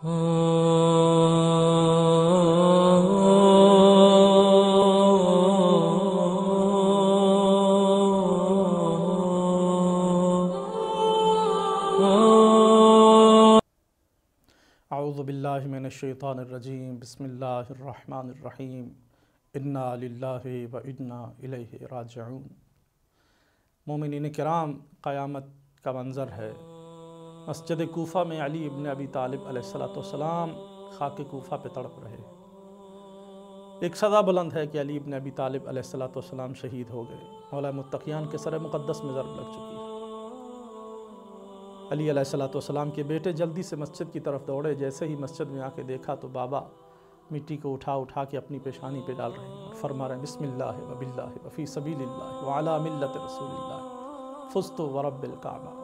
اعوذ باللہ من الشیطان الرجیم، بسم اللہ الرحمن الرحیم، انا للہ و انا الیہ راجعون۔ مومنین کرام، قیامت کا منظر ہے۔ مسجد کوفہ میں علی ابن ابی طالب علیہ السلام خاک کوفہ پہ تڑپ رہے۔ ایک صدا بلند ہے کہ علی ابن ابی طالب علیہ السلام شہید ہو گئے۔ مولا متقیان کے سر مقدس میں ضرب لگ چکی ہے۔ علی علیہ السلام کے بیٹے جلدی سے مسجد کی طرف دوڑے۔ جیسے ہی مسجد میں آ کے دیکھا تو بابا مٹی کو اٹھا کے اپنی پیشانی پہ ڈال رہے ہیں اور فرما رہے ہیں بسم اللہ و باللہ و فی سبیل اللہ وعلی ملت رسول اللہ فزت ورب الکعبہ۔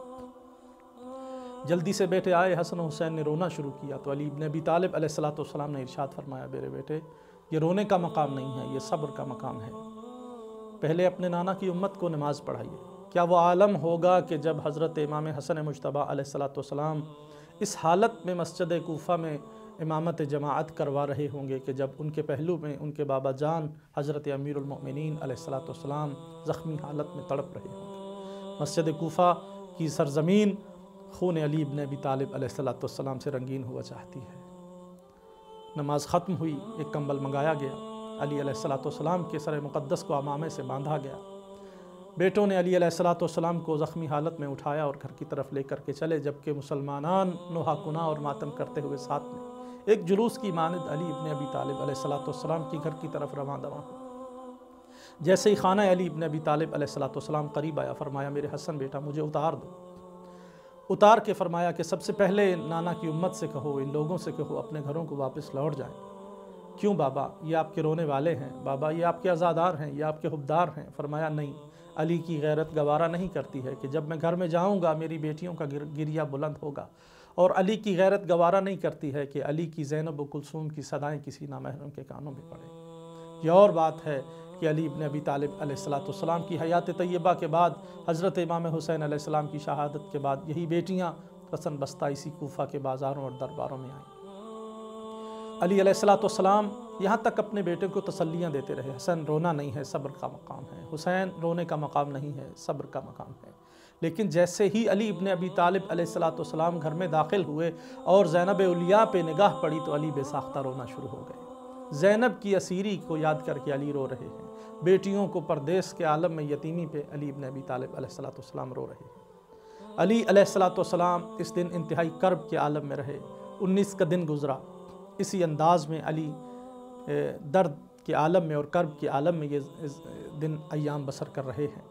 جلدی سے بیٹے آئے، حسن و حسین نے رونا شروع کیا تو علی ابن ابی طالب علیہ السلام نے ارشاد فرمایا، میرے بیٹے یہ رونے کا مقام نہیں ہے، یہ صبر کا مقام ہے۔ پہلے اپنے نانا کی امت کو نماز پڑھائیے۔ کیا وہ عالم ہوگا کہ جب حضرت امام حسن مجتبیٰ علیہ السلام اس حالت میں مسجد کوفہ میں امامت جماعت کروا رہے ہوں گے کہ جب ان کے پہلو میں ان کے بابا جان حضرت امیر المؤمنین علیہ السلام زخمی حالت میں تڑپ رہے ہوں گے۔ مسجد کوفہ کی سرزمین خون علی ابن ابی طالب علیہ السلام سے رنگین ہوا چاہتی ہے۔ نماز ختم ہوئی، ایک کمبل منگایا گیا، علی علیہ السلام کے سر مقدس کو امامے سے باندھا گیا۔ بیٹوں نے علی علیہ السلام کو زخمی حالت میں اٹھایا اور گھر کی طرف لے کر کے چلے، جبکہ مسلمانان نوحہ کناں اور ماتم کرتے ہوئے ساتھ میں ایک جلوس کی مانند علی ابن ابی طالب علیہ السلام کی گھر کی طرف رواں دواں ہو۔ جیسے ہی خانہ علی ابن ابی طالب علیہ السلام قریب آیا، فرمایا میرے حسن بیٹا مجھے اتار دو۔ اتار کے فرمایا کہ سب سے پہلے نانا کی امت سے کہو، ان لوگوں سے کہو اپنے گھروں کو واپس لوٹ جائیں۔ کیوں بابا، یہ آپ کے رونے والے ہیں، بابا یہ آپ کے عزادار ہیں، یہ آپ کے حبدار ہیں۔ فرمایا نہیں، علی کی غیرت گوارہ نہیں کرتی ہے کہ جب میں گھر میں جاؤں گا میری بیٹیوں کا گریہ بلند ہوگا، اور علی کی غیرت گوارہ نہیں کرتی ہے کہ علی کی زینب و کلثوم کی صدائیں کسی نامحرم کے کانوں میں پڑیں۔ یہ اور بات ہے کہ علی ابن ابی طالب علیہ السلام کی حیات طیبہ کے بعد، حضرت امام حسین علیہ السلام کی شہادت کے بعد، یہی بیٹیاں رسن بستہ اسی کوفہ کے بازاروں اور درباروں میں آئیں۔ علی علیہ السلام یہاں تک اپنے بیٹے کو تسلیاں دیتے رہے، حسن رونا نہیں ہے، صبر کا مقام ہے، حسین رونے کا مقام نہیں ہے، صبر کا مقام ہے۔ لیکن جیسے ہی علی ابن ابی طالب علیہ السلام گھر میں داخل ہوئے اور زینب علیہ پہ نگاہ پڑی تو علی بے ساختہ رونا شروع ہو گئے۔ زینب کی اسیری کو یاد کر کے علی رو رہے ہیں، بیٹیوں کو پردیس کے عالم میں یتیمی پہ علی ابن ابی طالب علیہ السلام رو رہے ہیں۔ علی علیہ السلام اس دن انتہائی کرب کے عالم میں رہے۔ 19 کا دن گزرا، اسی انداز میں علی درد کے عالم میں اور کرب کے عالم میں یہ دن ایام بسر کر رہے ہیں۔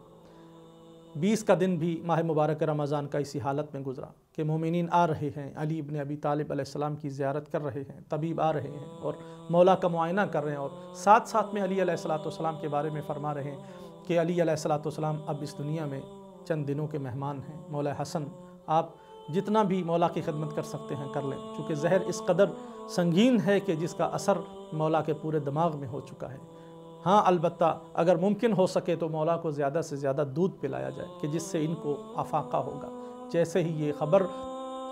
20 کا دن بھی ماہ مبارک رمضان کا اسی حالت میں گزرا کہ مومنین آ رہے ہیں، علی ابن ابی طالب علیہ السلام کی زیارت کر رہے ہیں، طبیب آ رہے ہیں اور مولا کا معائنہ کر رہے ہیں، اور ساتھ میں علی علیہ السلام کے بارے میں فرما رہے ہیں کہ علی علیہ السلام اب اس دنیا میں چند دنوں کے مہمان ہیں۔ مولا حسن آپ جتنا بھی مولا کی خدمت کر سکتے ہیں کر لیں، چونکہ زہر اس قدر سنگین ہے کہ جس کا اثر مولا کے پورے دماغ میں ہو چکا ہے۔ ہاں البتہ اگر ممکن ہو سکے تو مولا کو زیادہ سے زیادہ دودھ پلایا جائے کہ جس سے ان کو افاقہ ہوگا۔ جیسے ہی یہ خبر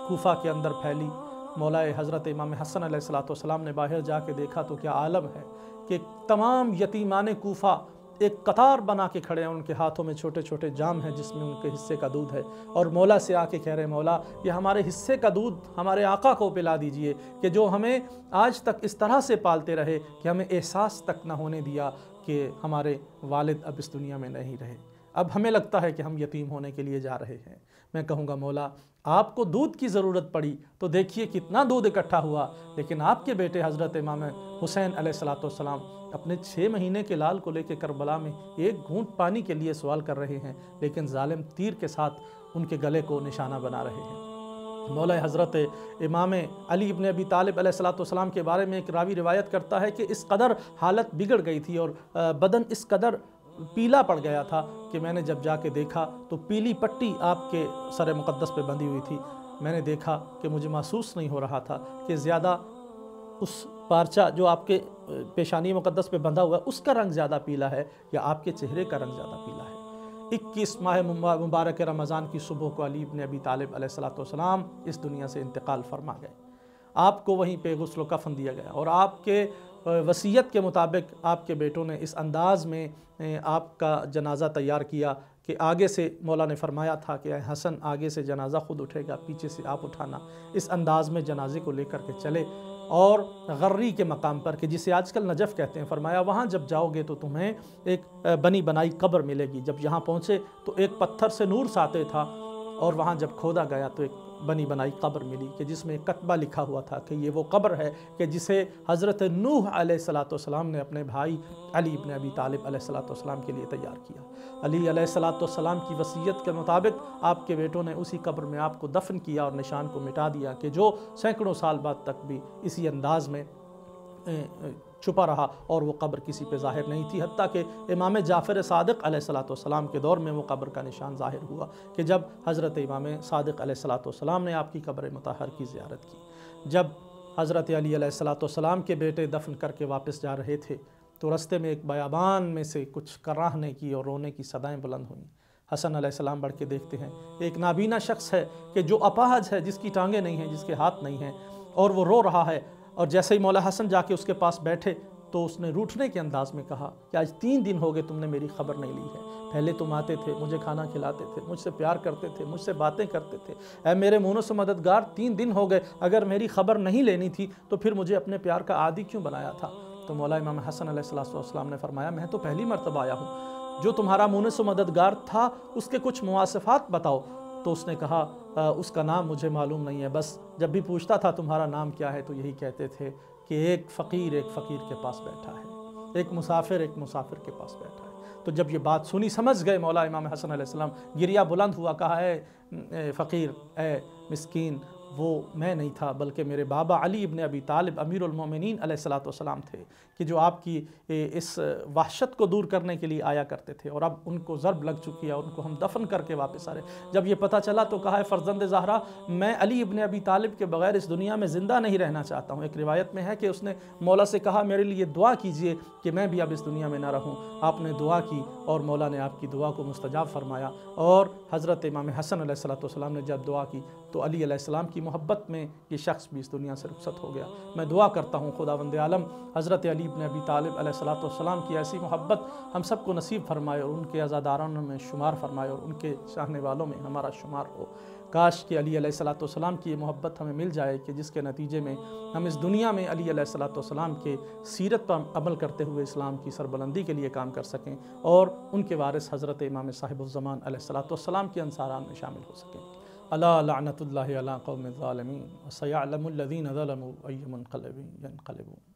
کوفہ کے اندر پھیلی، مولا حضرت امام حسن علیہ السلام نے باہر جا کے دیکھا تو کیا عالم ہے کہ تمام یتیمان کوفہ ایک قطار بنا کے کھڑے ہیں، ان کے ہاتھوں میں چھوٹے چھوٹے جام ہیں جس میں ان کے حصے کا دودھ ہے، اور مولا سے آ کے کہہ رہے ہیں مولا یہ ہمارے حصے کا دودھ ہمارے آقا کو پلا دیجئے کہ جو ہمیں آج تک اس طرح سے پالتے رہے کہ ہمیں احساس تک نہ ہونے دیا کہ ہمارے والد اب اس دنیا میں نہیں رہے۔ اب ہمیں لگتا ہے کہ ہم یتیم ہونے کے لیے جا رہے ہیں۔ میں کہوں گا مولا آپ کو دودھ کی ضرورت پڑی تو دیکھیے کتنا دودھ اکٹھا ہوا، لیکن آپ کے بیٹے حضرت امام حسین علیہ السلام اپنے 6 مہینے کے لال کو لے کے کربلا میں ایک گھونٹ پانی کے لیے سوال کر رہے ہیں، لیکن ظالم تیر کے ساتھ ان کے گلے کو نشانہ بنا رہے ہیں۔ مولا حضرت امام علی ابن ابی طالب علیہ السلام کے بارے میں ایک راوی روایت کرتا ہے کہ اس قدر حالت بگڑ گئی تھی اور بدن اس قدر پیلا پڑ گیا تھا کہ میں نے جب جا کے دیکھا تو پیلی پٹی آپ کے سر مقدس پہ بندھی ہوئی تھی۔ میں نے دیکھا کہ مجھے محسوس نہیں ہو رہا تھا کہ زیادہ اس پارچہ جو آپ کے پیشانی مقدس پہ بندھا ہوا ہے اس کا رنگ زیادہ پیلا ہے یا آپ کے چہرے کا رنگ زیادہ پیلا ہے۔ 21 ماہ مبارک رمضان کی صبح کو علی ابن ابی طالب علیہ السلام اس دنیا سے انتقال فرما گئے۔ آپ کو وہیں پہ غسل و کفن دیا گیا، اور آپ کے وصیت کے مطابق آپ کے بیٹوں نے اس انداز میں آپ کا جنازہ تیار کیا کہ آگے سے مولا نے فرمایا تھا کہ اے حسن آگے سے جنازہ خود اٹھے گا، پیچھے سے آپ اٹھانا، اس انداز میں جنازے کو لے کر کے چلے، اور غری کے مقام پر کہ جسے آج کل نجف کہتے ہیں، فرمایا وہاں جب جاؤ گے تو تمہیں ایک بنی بنائی قبر ملے گی۔ جب یہاں پہنچے تو ایک پتھر سے نور ساطع تھا، اور وہاں جب کھودا گیا تو ایک بنی بنائی قبر ملی کہ جس میں کتبہ لکھا ہوا تھا کہ یہ وہ قبر ہے کہ جسے حضرت نوح علیہ السلام نے اپنے بھائی علی ابن ابی طالب علیہ السلام کے لیے تیار کیا۔ علی علیہ السلام کی وصیت کے مطابق آپ کے بیٹوں نے اسی قبر میں آپ کو دفن کیا اور نشان کو مٹا دیا کہ جو سینکڑوں سال بعد تک بھی اسی انداز میں چھپا رہا، اور وہ قبر کسی پہ ظاہر نہیں تھی، حتیٰ کہ امام جعفر صادق علیہ السلام کے دور میں وہ قبر کا نشان ظاہر ہوا کہ جب حضرت امام صادق علیہ السلام نے آپ کی قبر مطہر کی زیارت کی۔ جب حضرت علی علیہ السلام کے بیٹے دفن کر کے واپس جا رہے تھے تو رستے میں ایک بیابان میں سے کچھ کراہنے کی اور رونے کی صدائیں بلند ہوئیں۔ حسن علیہ السلام بڑھ کے دیکھتے ہیں، ایک نابینا شخص ہے کہ جو اپاہج ہے، جس کی ٹانگیں نہیں ہیں، جس کے ہاتھ نہیں ہیں، اور وہ رو رہا ہے۔ اور جیسے ہی مولا حسن جا کے اس کے پاس بیٹھے تو اس نے روٹھنے کے انداز میں کہا کہ آج 3 دن ہو گئے تم نے میری خبر نہیں لی ہے، پہلے تم آتے تھے، مجھے کھانا کھلاتے تھے، مجھ سے پیار کرتے تھے، مجھ سے باتیں کرتے تھے، اے میرے مونس و مددگار 3 دن ہو گئے، اگر میری خبر نہیں لینی تھی تو پھر مجھے اپنے پیار کا عادی کیوں بنایا تھا؟ تو مولا امام حسن علیہ السلام نے فرمایا میں تو پہلی مرتبہ آیا ہوں، جو تمہارا مونس و مددگار تھا اس کے کچھ مواصفات بتاؤ۔ تو اس نے کہا اس کا نام مجھے معلوم نہیں ہے، بس جب بھی پوچھتا تھا تمہارا نام کیا ہے تو یہی کہتے تھے کہ ایک فقیر کے پاس بیٹھا ہے، ایک مسافر کے پاس بیٹھا ہے۔ تو جب یہ بات سنی سمجھ گئے مولا امام حسن علیہ السلام، گریہ بلند ہوا، کہا اے فقیر، اے مسکین، وہ میں نہیں تھا بلکہ میرے بابا علی ابن ابی طالب امیر المومنین علیہ السلام تھے کہ جو آپ کی اس وحشت کو دور کرنے کے لیے آیا کرتے تھے، اور اب ان کو ضرب لگ چکی ہے، ان کو ہم دفن کر کے واپس آ رہے۔ جب یہ پتہ چلا تو کہا ہے فرزند زہرا، میں علی ابن ابی طالب کے بغیر اس دنیا میں زندہ نہیں رہنا چاہتا ہوں۔ ایک روایت میں ہے کہ اس نے مولا سے کہا میرے لیے دعا کیجئے کہ میں بھی اب اس دنیا میں نہ رہوں۔ آپ نے دعا کی اور مولا نے آپ کی دعا کو مستجاب فرمایا، اور حضرت امام حسن علیہ السلام نے جب دعا کی تو علی علیہ السلام کی محبت میں یہ شخص بھی اس دنیا سے رخصت ہو گیا۔ میں دعا کرتا ہوں خداوند عالم حضرت علی ابن ابی طالب علیہ السلام کی ایسی محبت ہم سب کو نصیب فرمائے، اور ان کے عزادارانوں میں شمار فرمائے، اور ان کے چاہنے والوں میں ہمارا شمار ہو۔ کاش کہ علی علیہ السلام کی یہ محبت ہمیں مل جائے کہ جس کے نتیجے میں ہم اس دنیا میں علی علیہ السلام کے سیرت پر عمل کرتے ہوئے اسلام کی سربلندی کے لیے کام کر سکیں، اور ان کے وارث حضرت امام صاحب الزمان علیہ السلام کے انصاران میں شامل ہو سکیں۔ الا لعنت اللہ علی قوم الظالمین وسیعلم الذین ظلموا ای منقلب ینقلبون۔